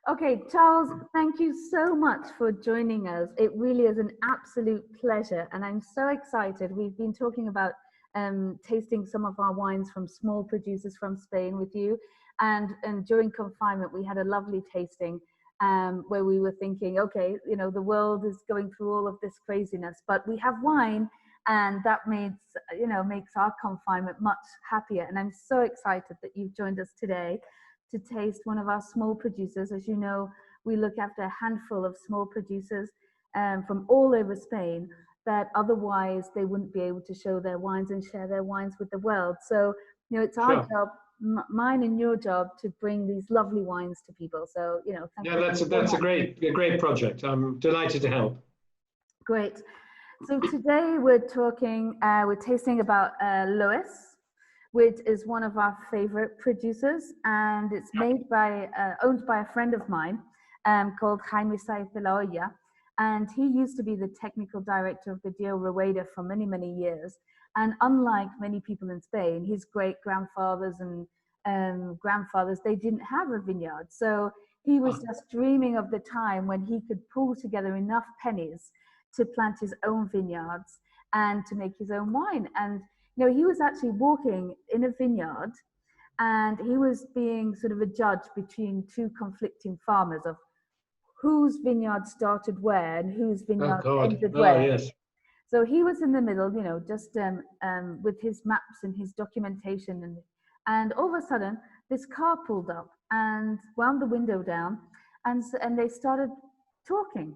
Okay, Charles, thank you so much for joining us. It really is an absolute pleasure, and I'm so excited. We've been talking about tasting some of our wines from small producers from Spain with you, and during confinement, we had a lovely tasting where we were thinking, okay, you know, the world is going through all of this craziness, but we have wine, and that makes our confinement much happier. And I'm so excited that you've joined us today to taste one of our small producers. As you know, we look after a handful of small producers from all over Spain that otherwise they wouldn't be able to show their wines and share their wines with the world. So, you know, it's our job, mine and your job, to bring these lovely wines to people. So, you know, thank you. That's a great project. I'm delighted to help. Great. So today we're tasting about Loess, which is one of our favorite producers, and it's made by, owned by a friend of mine called Jaime Saez de la Hoya, and he used to be the technical director of the Dio Rueda for many, many years. And unlike many people in Spain, his great-grandfathers and grandfathers, they didn't have a vineyard. So he was just dreaming of the time when he could pull together enough pennies to plant his own vineyards and to make his own wine. And you know, he was actually walking in a vineyard, and he was being sort of a judge between two conflicting farmers of whose vineyard started where and whose vineyard ended where. Yes. So he was in the middle, you know, just with his maps and his documentation, and all of a sudden this car pulled up and wound the window down, and they started talking.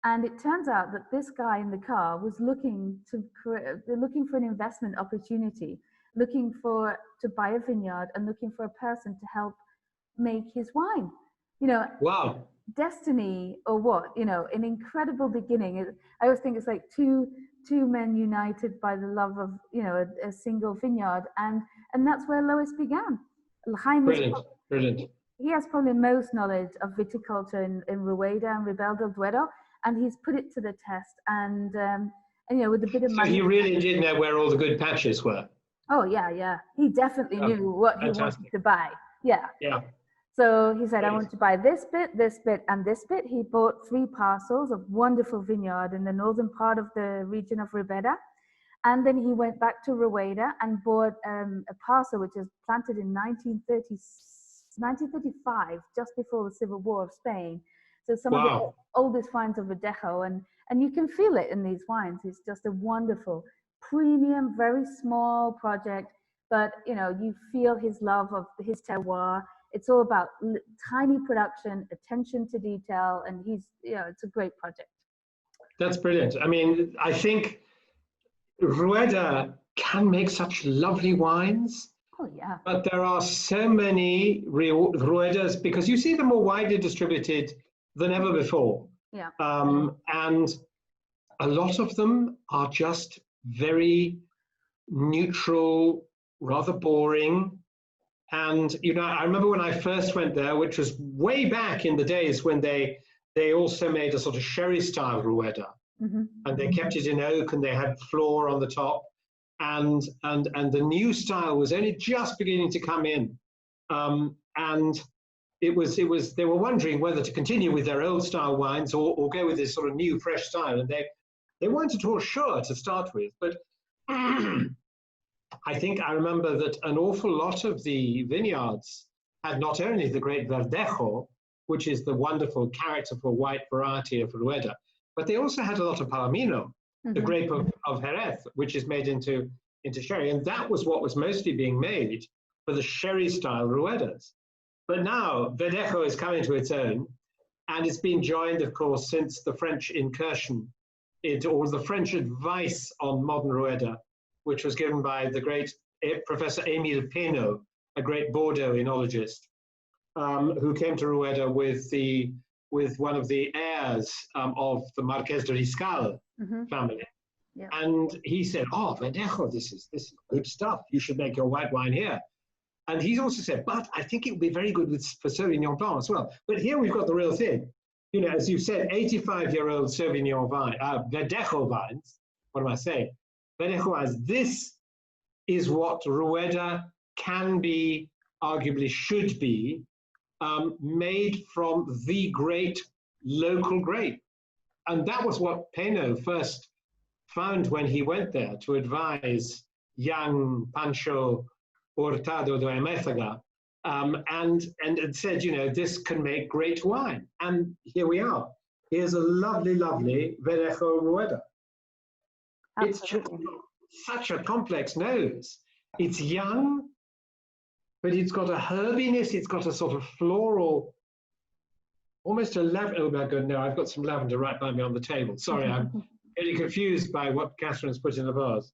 And it turns out that this guy in the car was looking for an investment opportunity, looking to buy a vineyard and looking for a person to help make his wine. You know, wow, destiny or what? You know, an incredible beginning. I always think it's like two men united by the love of, you know, a single vineyard, and that's where Loess began. Brilliant. He has probably most knowledge of viticulture in Rueda and Ribera del Duero, and he's put it to the test. And you know, with a bit of money. So he really did know where all the good patches were. Oh yeah. He definitely knew what he wanted to buy. Yeah. So he said, I want to buy this bit, and this bit. He bought 3 parcels of wonderful vineyard in the northern part of the region of Ribera. And then he went back to Rueda and bought a parcel which was planted in 1935, just before the Civil War of Spain. So some of the oldest wines of Verdejo, and you can feel it in these wines. It's just a wonderful, premium, very small project, but you know, you feel his love of his terroir. It's all about tiny production, attention to detail, and it's a great project. That's brilliant. I mean, I think Rueda can make such lovely wines. Oh yeah. But there are so many Ruedas, because you see them more widely distributed than ever before. Yeah. And a lot of them are just very neutral, rather boring. And, you know, I remember when I first went there, which was way back in the days when they also made a sort of sherry style Rueda. Mm-hmm. And they kept it in oak, and they had floor on the top. And the new style was only just beginning to come in. And it was they were wondering whether to continue with their old style wines or go with this sort of new fresh style, and they weren't at all sure to start with. But I think I remember that an awful lot of the vineyards had not only the great Verdejo, which is the wonderful characterful white variety of Rueda, but they also had a lot of Palomino, the grape of Jerez, which is made into sherry, and that was what was mostly being made for the sherry style Ruedas. But now Verdejo is coming to its own, and it's been joined, of course, since the French incursion or the French advice on modern Rueda, which was given by the great Professor Émile Pénaud, a great Bordeaux enologist, who came to Rueda with one of the heirs of the Marqués de Riscal family. Yeah. And he said, oh, Verdejo, this is good stuff. You should make your white wine here. And he also said, but I think it would be very good for Sauvignon Blanc as well. But here we've got the real thing. You know, as you said, 85-year-old Sauvignon vine, Verdejo vines, what am I saying? Verdejo vines, this is what Rueda can be, arguably should be, made from the great local grape. And that was what Peno first found when he went there to advise young Pancho Hurtado de Amézaga, and said, you know, this can make great wine. And here we are. Here's a lovely, lovely Verdejo Rueda. It's just such a complex nose. It's young, but it's got a herbiness. It's got a sort of floral, almost a lavender. Oh my God, no, I've got some lavender right by me on the table. Sorry, I'm getting confused by what Catherine's put in the vase.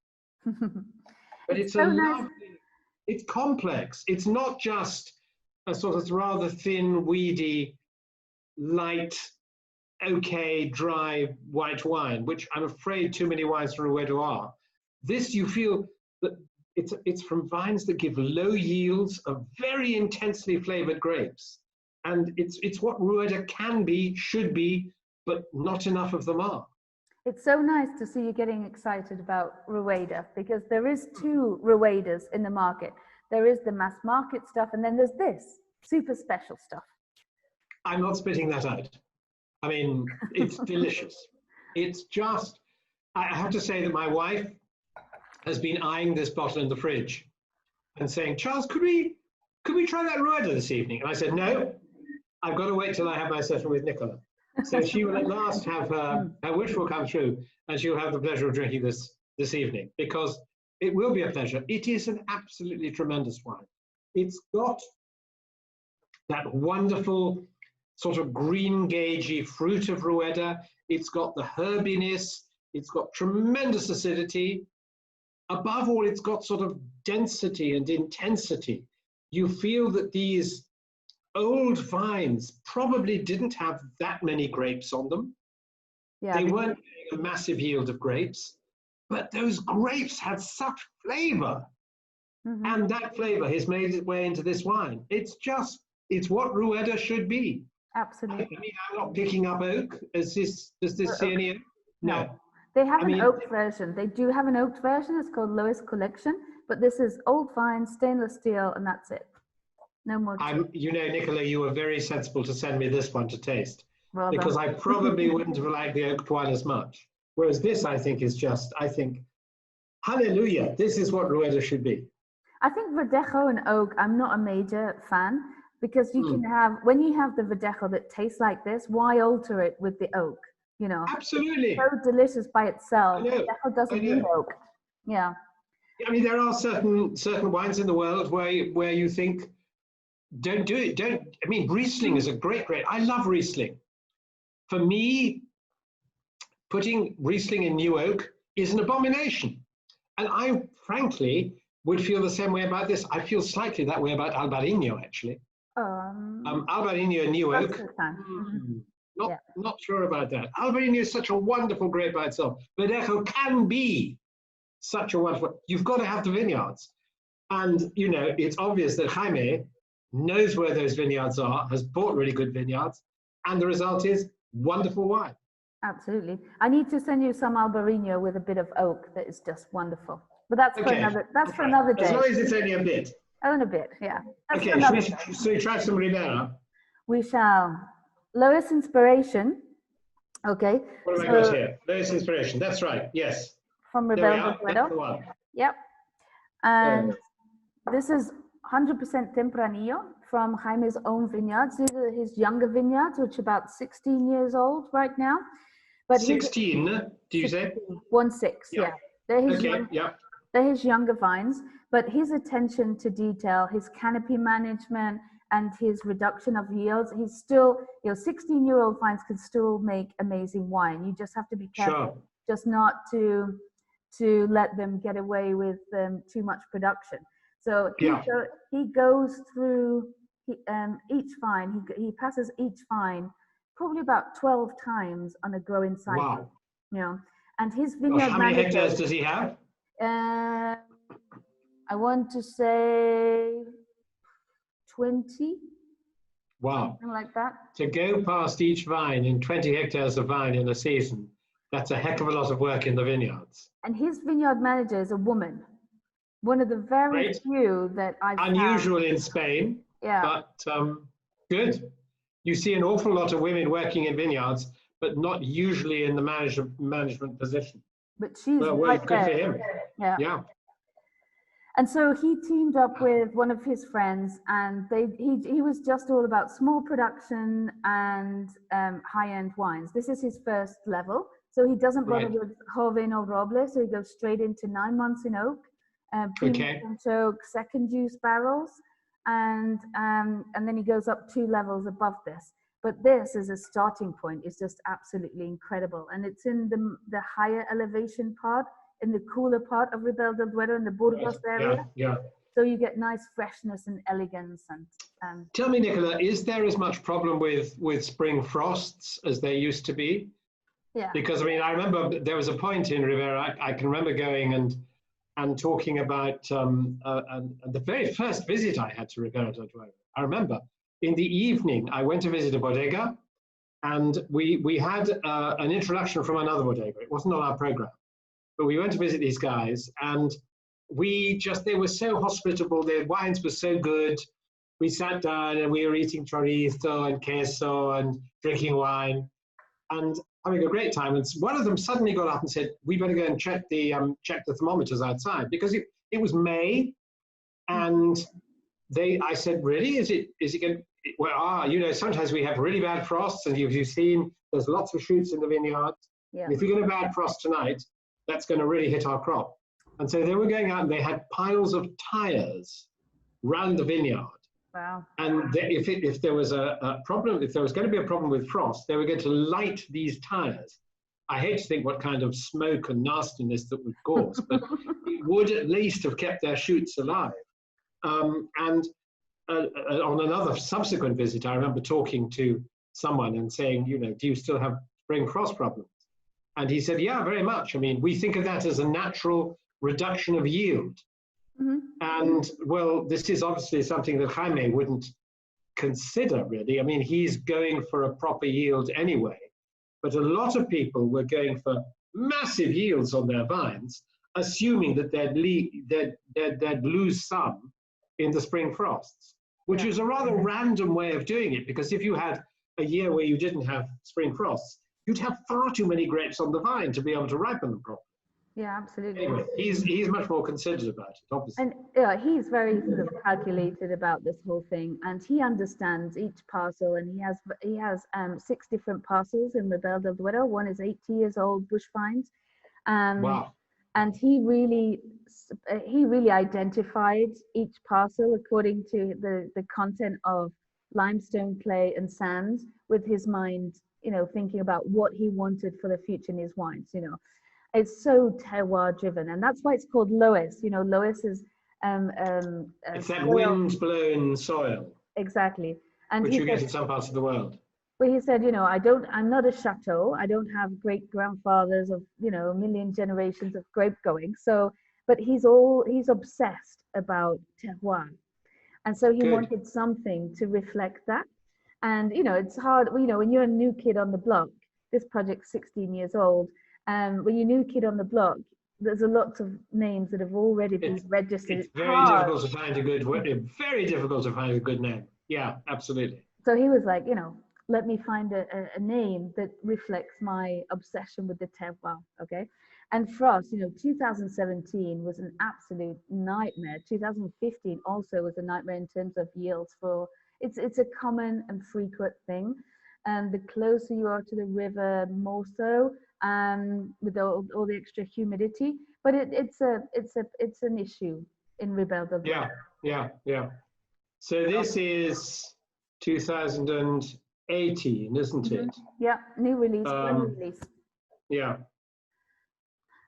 But it's so lovely, it's complex. It's not just a sort of rather thin, weedy, light, okay, dry white wine, which I'm afraid too many wines from Rueda are. This, you feel that it's from vines that give low yields of very intensely flavored grapes. And it's what Rueda can be, should be, but not enough of them are. It's so nice to see you getting excited about Rueda, because there is two Ruedas in the market. There is the mass market stuff, and then there's this super special stuff. I'm not spitting that out. I mean, it's delicious. It's just, I have to say that my wife has been eyeing this bottle in the fridge and saying, Charles, could we try that Rueda this evening? And I said, no, I've got to wait till I have my session with Nicola. So she will at last have her wish will come true, and she'll have the pleasure of drinking this evening, because it will be a pleasure. It is an absolutely tremendous wine. It's got that wonderful sort of green gagey fruit of Rueda. It's got the herbiness. It's got tremendous acidity. Above all, it's got sort of density and intensity. You feel that these old vines probably didn't have that many grapes on them. Yeah, they weren't getting a massive yield of grapes, but those grapes had such flavor. Mm-hmm. And that flavor has made its way into this wine. It's what Rueda should be. Absolutely. I mean, I'm not picking up oak. Does this see any oak? No. They have an oak version. They do have an oak version. It's called Loess Collection, but this is old vine, stainless steel, and that's it. No more. You know, Nicola, you were very sensible to send me this one to taste, because I probably wouldn't have liked the oak wine as much. Whereas this, I think, is just, hallelujah, this is what Rueda should be. I think Verdejo and oak, I'm not a major fan, because you can have, when you have the Verdejo that tastes like this, why alter it with the oak? You know, absolutely. It's so delicious by itself. Verdejo doesn't need oak. Yeah. I mean, there are certain wines in the world where you think, don't do it. I mean, Riesling is a great. I love Riesling. For me, putting Riesling in new oak is an abomination. And I, frankly, would feel the same way about this. I feel slightly that way about Albarino, actually. Albarino and new oak. Not sure about that. Albarino is such a wonderful grape by itself. Verdejo can be such a wonderful. You've got to have the vineyards. And, you know, it's obvious that Jaime knows where those vineyards are, has bought really good vineyards, and the result is wonderful wine. Absolutely. I need to send you some Albarino with a bit of oak that is just wonderful. But that's for another day. As long as it's only a bit. Only a bit, yeah. That's so you try some Ribera. We shall. Loess Inspiration. Okay. What have I got here? Loess Inspiration. That's right. Yes. From Ribera del Duero. Yep. And this is 100% Tempranillo from Jaime's own vineyards. These are his younger vineyards, which are about 16 years old right now. But 16, do you say? 1-6, yeah. They're his younger vines, but his attention to detail, his canopy management, and his reduction of yields, he's still, 16-year-old vines can still make amazing wine. You just have to be careful, just not to let them get away with too much production. So he goes through each vine, he passes each vine probably about 12 times on a growing cycle. Wow. You know, and his vineyard how many hectares does he have? I want to say 20. Wow. Something like that. To go past each vine in 20 hectares of vine in a season, that's a heck of a lot of work in the vineyards. And his vineyard manager is a woman. One of the very few that I've unusual in Spain. Yeah. But Good. You see an awful lot of women working in vineyards, but not usually in the management position. But she's Well, right good for there. him. Yeah. Yeah. And so he teamed up with one of his friends, and he was just all about small production and high-end wines. This is his first level. So he doesn't bother with Joven or Roble, so he goes straight into 9 months in oak, premium oak, second juice barrels, and then he goes up 2 levels above this. But this as a starting point is just absolutely incredible, and it's in the higher elevation part, in the cooler part of Ribera del Duero, in the Burgos area. Yeah. So you get nice freshness and elegance. And tell me, Nicola, is there as much problem with spring frosts as there used to be? Yeah. Because I mean, I remember there was a point in Ribera, I can remember going and talking about the very first visit I had to Ribera del Duero. I remember in the evening, I went to visit a bodega, and we had an introduction from another bodega. It wasn't on our program, but we went to visit these guys, and they were so hospitable. Their wines were so good. We sat down and we were eating chorizo and queso and drinking wine and having a great time. And one of them suddenly got up and said, "We better go and check the thermometers outside," because it was May, and I said, "Really? Is it going?" Well, you know, sometimes we have really bad frosts, and you've seen there's lots of shoots in the vineyard. Yeah. And if we get a bad frost tonight, that's going to really hit our crop. And so they were going out and they had piles of tires around the vineyard. Wow. And if there was a problem, if there was going to be a problem with frost, they were going to light these tires. I hate to think what kind of smoke and nastiness that would cause, but it would at least have kept their shoots alive. And on another subsequent visit, I remember talking to someone and saying, you know, do you still have spring frost problems? And he said, yeah, very much. I mean, we think of that as a natural reduction of yield. Mm-hmm. And well, this is obviously something that Jaime wouldn't consider really. I mean, he's going for a proper yield anyway, but a lot of people were going for massive yields on their vines, assuming that they'd lose some in the spring frosts, which is a rather random way of doing it, because if you had a year where you didn't have spring frosts, you'd have far too many grapes on the vine to be able to ripen them properly. Yeah, absolutely. Anyway, he's much more considered about it, obviously. And yeah, he's very sort of calculated about this whole thing, and he understands each parcel. And he has 6 different parcels in Ribera del Duero. One is 80 years old bush vines. Wow. And he really identified each parcel according to the content of limestone, clay, and sand, with his mind, you know, thinking about what he wanted for the future in his wines. You know, it's so terroir driven, and that's why it's called Loess. You know, Loess is it's that wind-blown soil. Exactly, and which you get in some parts of the world. Well, he said, you know, I'm not a chateau. I don't have great grandfathers of, you know, a million generations of grape going. So, but he's obsessed about terroir. And so he wanted something to reflect that. And, you know, it's hard, you know, when you're a new kid on the block, this project's 16 years old. When you're a new kid on the block, there's a lot of names that have already been registered. It's very difficult to find a good name. Yeah, absolutely. So he was like, you know, let me find a name that reflects my obsession with the terroir, okay? And for us, you know, 2017 was an absolute nightmare. 2015 also was a nightmare in terms of yields for, it's a common and frequent thing. And the closer you are to the river, more so, with all the extra humidity. But it's an issue in Ribera del Duero. Yeah. So this is 2018, isn't it? Yeah, new release, brand new release. Yeah.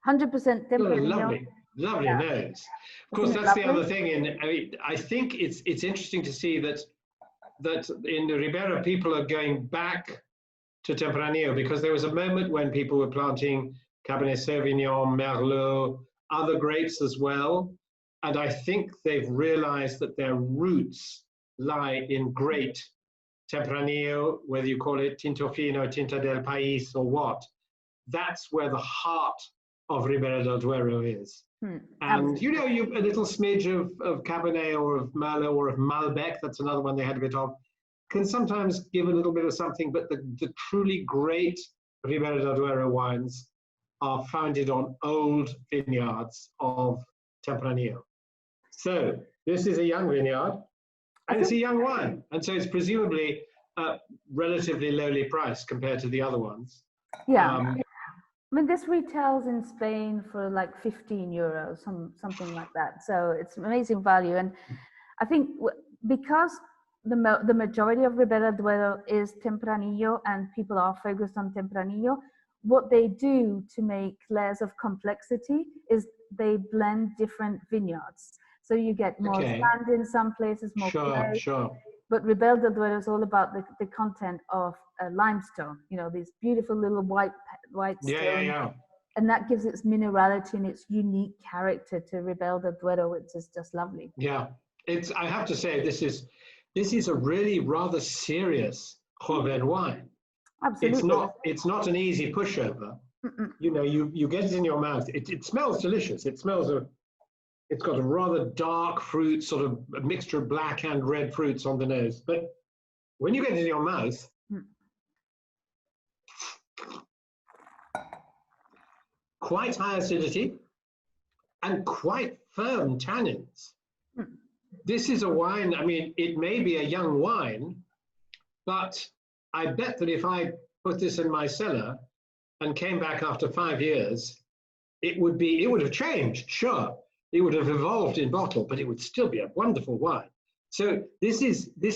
100% lovely nose. Of course, that's the other thing. I think it's interesting to see that in the Ribera, people are going back to Tempranillo, because there was a moment when people were planting Cabernet Sauvignon, Merlot, other grapes as well. And I think they've realized that their roots lie in great Tempranillo, whether you call it Tinto Fino, Tinta del País, or what. That's where the heart of Ribera del Duero is. And you know, a little smidge of Cabernet or of Merlot or of Malbec, that's another one they had a bit of. can sometimes give a little bit of something, but the truly great Ribera del Duero wines are founded on old vineyards of Tempranillo. So this is a young vineyard, and it's a young wine, and so it's presumably relatively lowly priced compared to the other ones. Yeah. I mean, this retails in Spain for like 15 euros, something like that. So it's amazing value. And I think because the majority of Ribera del Duero is Tempranillo and people are focused on Tempranillo, what they do to make layers of complexity is they blend different vineyards. So you get more sand in some places, more clay. Sure. But Ribera del Duero is all about the content of limestone, you know, these beautiful little white stone. Yeah. And that gives its minerality and its unique character to Ribera del Duero, which is just lovely. Yeah, I have to say, this is a really rather serious Joven wine. Absolutely. It's not an easy pushover. You know, you get it in your mouth. It smells delicious. It's got a rather dark fruit, sort of a mixture of black and red fruits on the nose. But when you get it in your mouth, quite high acidity and quite firm tannins. This is a wine, I mean, it may be a young wine, but I bet that if I put this in my cellar and came back after 5 years, it would have changed, sure. It would have evolved in bottle, but it would still be a wonderful wine. So this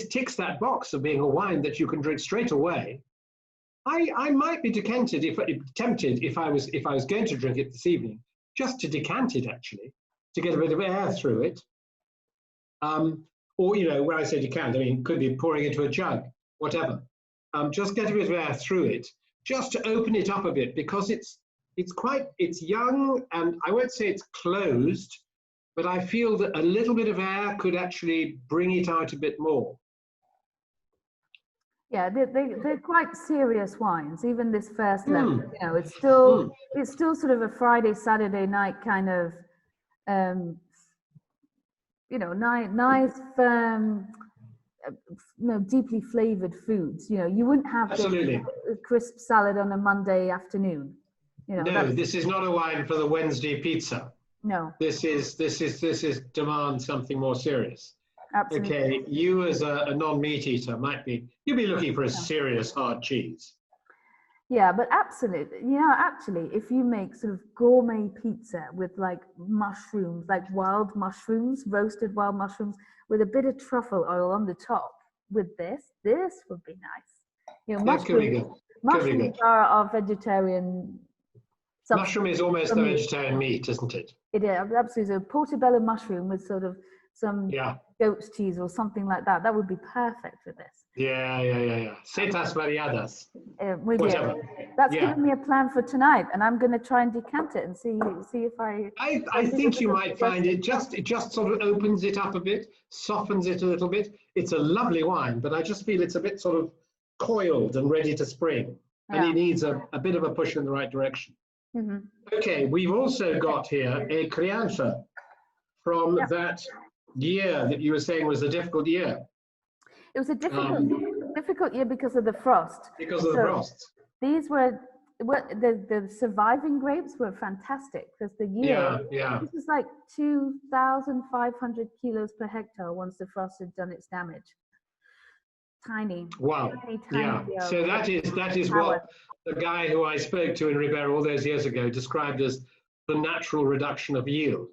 ticks that box of being a wine that you can drink straight away. I might be tempted if I was going to drink it this evening, just to decant it actually, to get a bit of air through it. Or, you know, when I say decant, I mean, could be pouring into a jug, whatever. Just get a bit of air through it, just to open it up a bit, because it's young, and I won't say it's closed, but I feel that a little bit of air could actually bring it out a bit more. Yeah, they're quite serious wines. Even this first level, you know, it's still sort of a Friday, Saturday night kind of, you know, nice, firm, you know, deeply flavored foods. You know, you wouldn't have a crisp salad on a Monday afternoon. You know, no, this is not a wine for the Wednesday pizza. No. This is demands something more serious. Absolutely. Okay, you as a non-meat eater you'd be looking for a serious hard cheese. Yeah, but absolutely, you know, actually, if you make sort of gourmet pizza with like mushrooms, like wild mushrooms, roasted wild mushrooms, with a bit of truffle oil on the top, with this would be nice. You know, mushrooms are vegetarian. Mushroom is almost a vegetarian meat, isn't it? It is, absolutely. So portobello mushroom with sort of some goat's cheese or something like that. That would be perfect for this. Yeah. Setas variadas. Whatever. That's given me a plan for tonight, and I'm going to try and decant it and see if I think you might find it just sort of opens it up a bit, softens it a little bit. It's a lovely wine, but I just feel it's a bit sort of coiled and ready to spring, and it needs a bit of a push in the right direction. Okay, we've also got here a crianza from that year that you were saying was a difficult year. It was a difficult year because of the frost. Because of the frost. These were the surviving grapes were fantastic because the year this was like 2,500 kilos per hectare once the frost had done its damage. Tiny. Wow. Tiny, so that is what the guy who I spoke to in Ribera all those years ago described as the natural reduction of yield.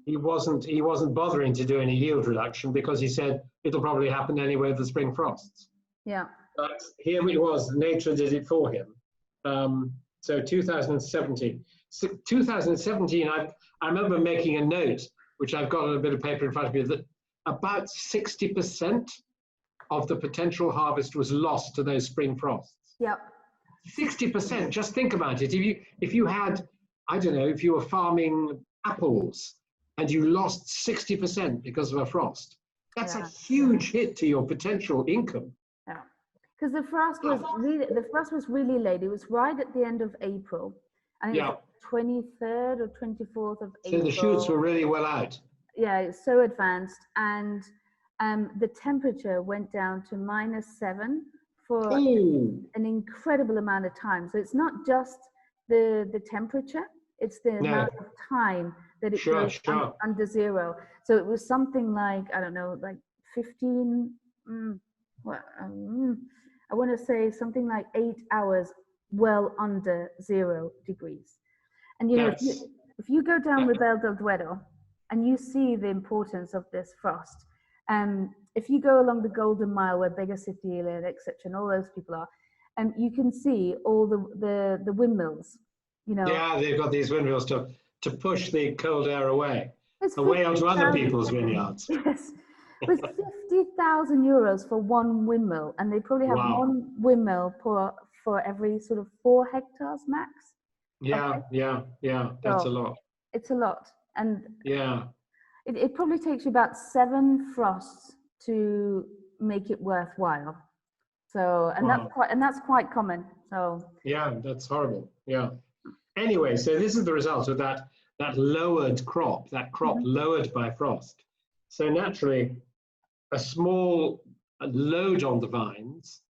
He wasn't bothering to do any yield reduction because he said it'll probably happen anyway with the spring frosts. Yeah. But here it was, nature did it for him. So 2017. So 2017, I remember making a note, which I've got on a bit of paper in front of me, that about 60% of the potential harvest was lost to those spring frosts. Yep. 60%, just think about it. If you had, I don't know, if you were farming apples and you lost 60% because of a frost, that's a huge hit to your potential income. Yeah, because the frost was really late. It was right at the end of April. I think it was 23rd or 24th of April. So the shoots were really well out. Yeah, it's so advanced, and the temperature went down to -7 for Ooh. an incredible amount of time. So it's not just the temperature, it's the amount of time that it goes under zero. So it was something like, I don't know, like 15, I want to say something like 8 hours well under 0 degrees. And you know, if you go down Ribera del Duero and you see the importance of this frost, if you go along the Golden Mile where Bega Cecilia, etc., and all those people are, you can see all the windmills. You know. Yeah, they've got these windmills to push the cold air away onto other people's vineyards. Yes, with 50,000 euros for one windmill, and they probably have one windmill for every sort of 4 hectares max. Yeah, that's a lot. It's a lot, and yeah, it probably takes you about 7 frosts to make it worthwhile. So, and that's quite common. So yeah, that's horrible. Yeah. Anyway, so this is the result of that lowered crop, lowered by frost. So naturally, a small load on the vines,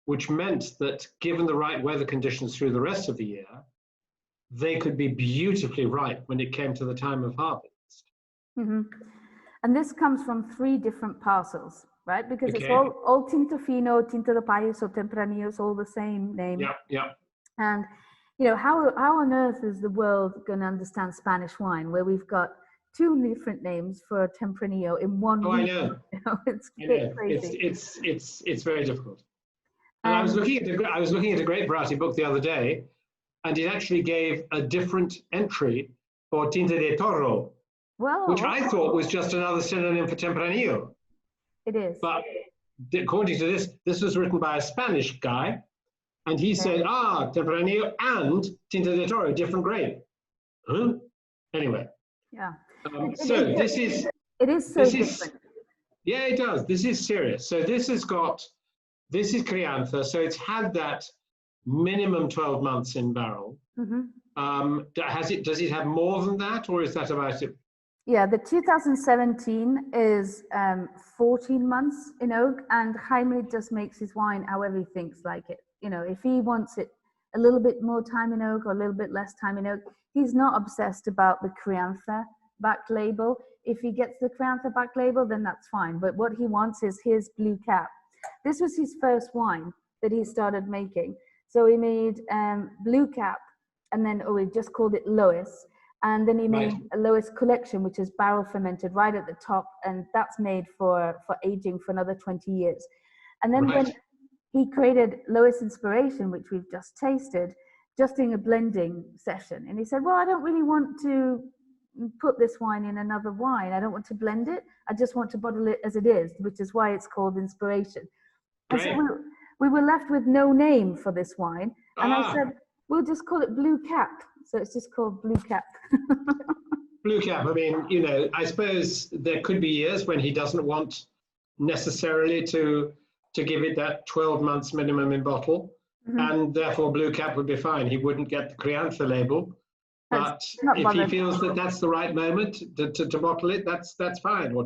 which meant that given the right weather conditions through the rest of the year, they could be beautifully ripe when it came to the time of harvest. Mm-hmm. And this comes from 3 different parcels, right? Because it's all Tinto Fino, Tinto de País, or Tempranillo, it's all the same name. Yeah. And you know, how on earth is the world going to understand Spanish wine where we've got 2 different names for Tempranillo in one? Oh, region? I know. You know, it's a bit crazy. It's very difficult. And I was looking at a grape variety book the other day, and it actually gave a different entry for Tinta de Toro, which I thought was just another synonym for Tempranillo. It is. But according to this was written by a Spanish guy. And he said, Tempranillo and Tinta de Toro, different grape. Huh? Anyway. Yeah. This is different. Yeah, it does. This is serious. So this is Crianza. So it's had that minimum 12 months in barrel. Mm-hmm. Does it have more than that, or is that about it? Yeah, the 2017 is 14 months in oak, and Jaime just makes his wine however he thinks like it. You know, if he wants it a little bit more time in oak or a little bit less time in oak, he's not obsessed about the Crianza back label. If he gets the Crianza back label, then that's fine. But what he wants is his Blue Cap. This was his first wine that he started making. So he made Blue Cap, and then he just called it Loess. And then he made a Loess Collection, which is barrel fermented right at the top, and that's made for aging for another 20 years. And then when he created Loess Inspiration, which we've just tasted, just doing a blending session. And he said, well, I don't really want to put this wine in another wine. I don't want to blend it. I just want to bottle it as it is, which is why it's called Inspiration. And so we were left with no name for this wine. And I said, we'll just call it Blue Cap. So it's just called Blue Cap. Blue Cap. I mean, you know, I suppose there could be years when he doesn't want necessarily to give it that 12 months minimum in bottle, and therefore Blue Cap would be fine. He wouldn't get the Crianza label, but if he feels that that's the right moment to bottle it, that's fine. Or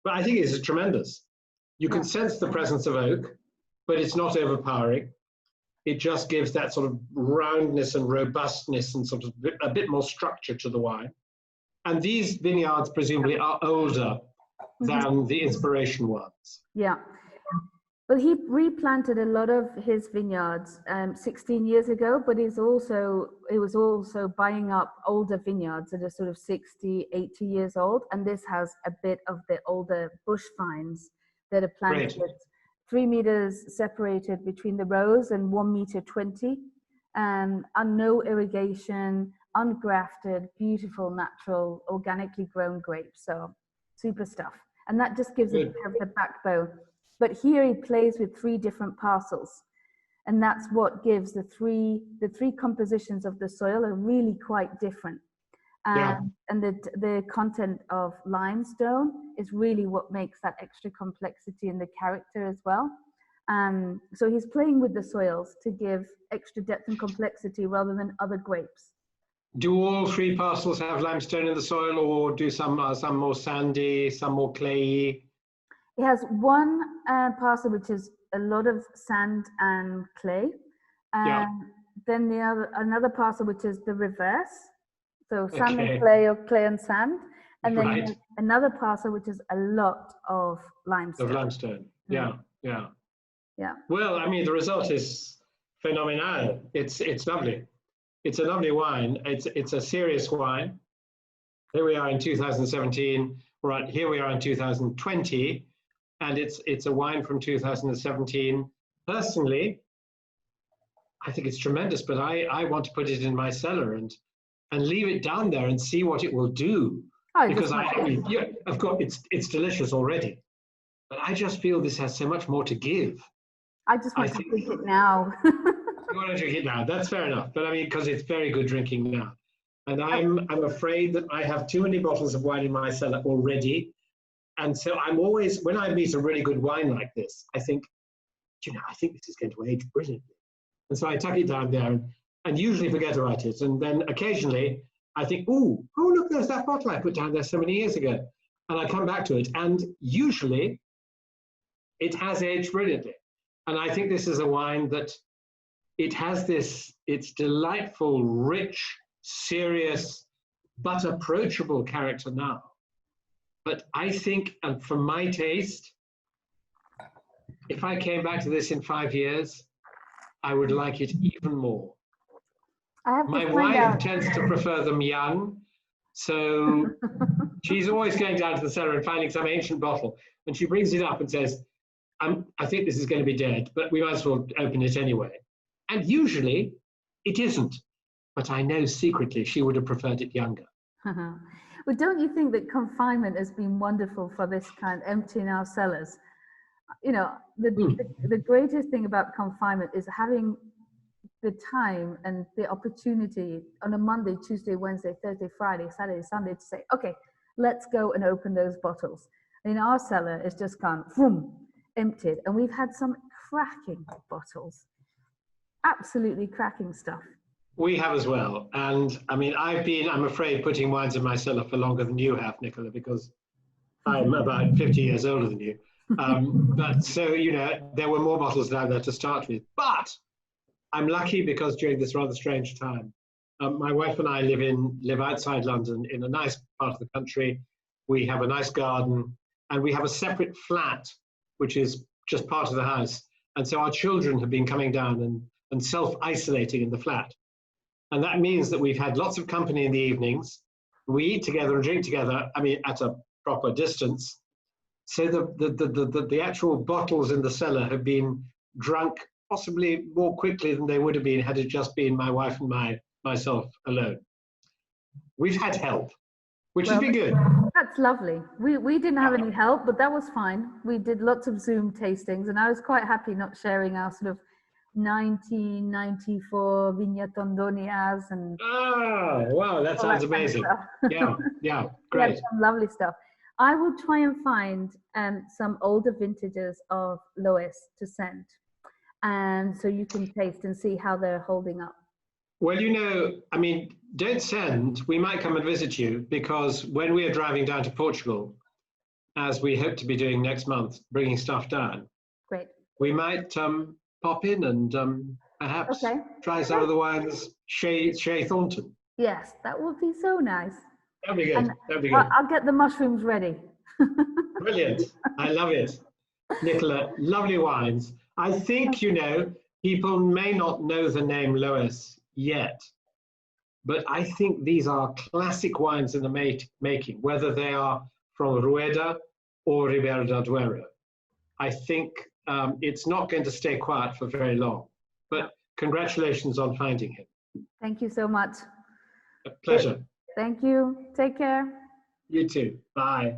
but I think it's tremendous. You can sense the presence of oak, but it's not overpowering. It just gives that sort of roundness and robustness and sort of a bit more structure to the wine. And these vineyards presumably are older than the Inspiration ones. Yeah. Well, he replanted a lot of his vineyards 16 years ago, but he was also buying up older vineyards that are sort of 60, 80 years old. And this has a bit of the older bush vines that are planted 3 meters separated between the rows and 1 meter 20, and no irrigation, ungrafted, beautiful, natural, organically grown grapes. So super stuff. And that just gives it the backbone. But here he plays with 3 different parcels, and that's what gives the three compositions of the soil are really quite different. And the content of limestone is really what makes that extra complexity in the character as well. So he's playing with the soils to give extra depth and complexity rather than other grapes. Do all 3 parcels have limestone in the soil, or do some more sandy, some more clayey? It has one parcel which is a lot of sand and clay. Yeah. Then another parcel which is the reverse. So sand Okay. and clay, or clay and sand. And then Right. another parcel which is a lot of limestone. Of limestone. Yeah, yeah. Yeah. Well, I mean, the result is phenomenal. It's lovely. It's a lovely wine. It's a serious wine. Here we are in 2017. Right, here we are in 2020, and it's a wine from 2017. Personally, I think it's tremendous, but I want to put it in my cellar and leave it down there and see what it will do. Because yeah, of course, it's delicious already, but I just feel this has so much more to give. I just want to drink it now. You want to drink it now? That's fair enough. But I mean, because it's very good drinking now, and I'm afraid that I have too many bottles of wine in my cellar already, and so I'm always, when I meet a really good wine like this, I think, I think this is going to age brilliantly, and so I tuck it down there and usually forget about it, and then occasionally I think, oh, look, there's that bottle I put down there so many years ago. And I come back to it, and usually it has aged brilliantly. And I think this is a wine that it has this, it's delightful, rich, serious, but approachable character now. But I think, and for my taste, if I came back to this in 5 years, I would like it even more. My wife tends to prefer them young, so she's always going down to the cellar and finding some ancient bottle, and she brings it up and says, I think this is going to be dead, but we might as well open it anyway. And usually it isn't, but I know secretly she would have preferred it younger. Well, don't you think that confinement has been wonderful for this kind, emptying our cellars? You know, the greatest thing about confinement is having the time and the opportunity on a Monday, Tuesday, Wednesday, Thursday, Friday, Saturday, Sunday to say, okay, let's go and open those bottles. In our cellar, it's just gone, boom, emptied. And we've had some cracking bottles, absolutely cracking stuff. We have as well. And I mean, I'm afraid, putting wines in my cellar for longer than you have, Nicola, because I'm about 50 years older than you. But so, there were more bottles down there to start with. But I'm lucky because during this rather strange time, my wife and I live outside London in a nice part of the country. We have a nice garden, and we have a separate flat, which is just part of the house. And so our children have been coming down and self-isolating in the flat. And that means that we've had lots of company in the evenings. We eat together and drink together, I mean, at a proper distance. So the actual bottles in the cellar have been drunk possibly more quickly than they would have been had it just been my wife and myself alone. We've had help, which has been good. That's lovely. We didn't have any help, but that was fine. We did lots of Zoom tastings, and I was quite happy not sharing our sort of 1994 Viña Tondonias and wow, that sounds amazing. Yeah, great. Some lovely stuff. I will try and find some older vintages of Loess to send, and so you can taste and see how they're holding up. Well, I mean, don't send. We might come and visit you, because when we are driving down to Portugal, as we hope to be doing next month, bringing stuff down, great, we might pop in and perhaps try some of the wines Shea Thornton. Yes, that would be so nice. That'd be good. That'd be good. I'll get the mushrooms ready. Brilliant. I love it. Nicola, lovely wines. I think, people may not know the name Loess yet, but I think these are classic wines in the making, whether they are from Rueda or Ribera del Duero. I think it's not going to stay quiet for very long, but congratulations on finding him. Thank you so much. A pleasure. Thank you. Take care. You too. Bye.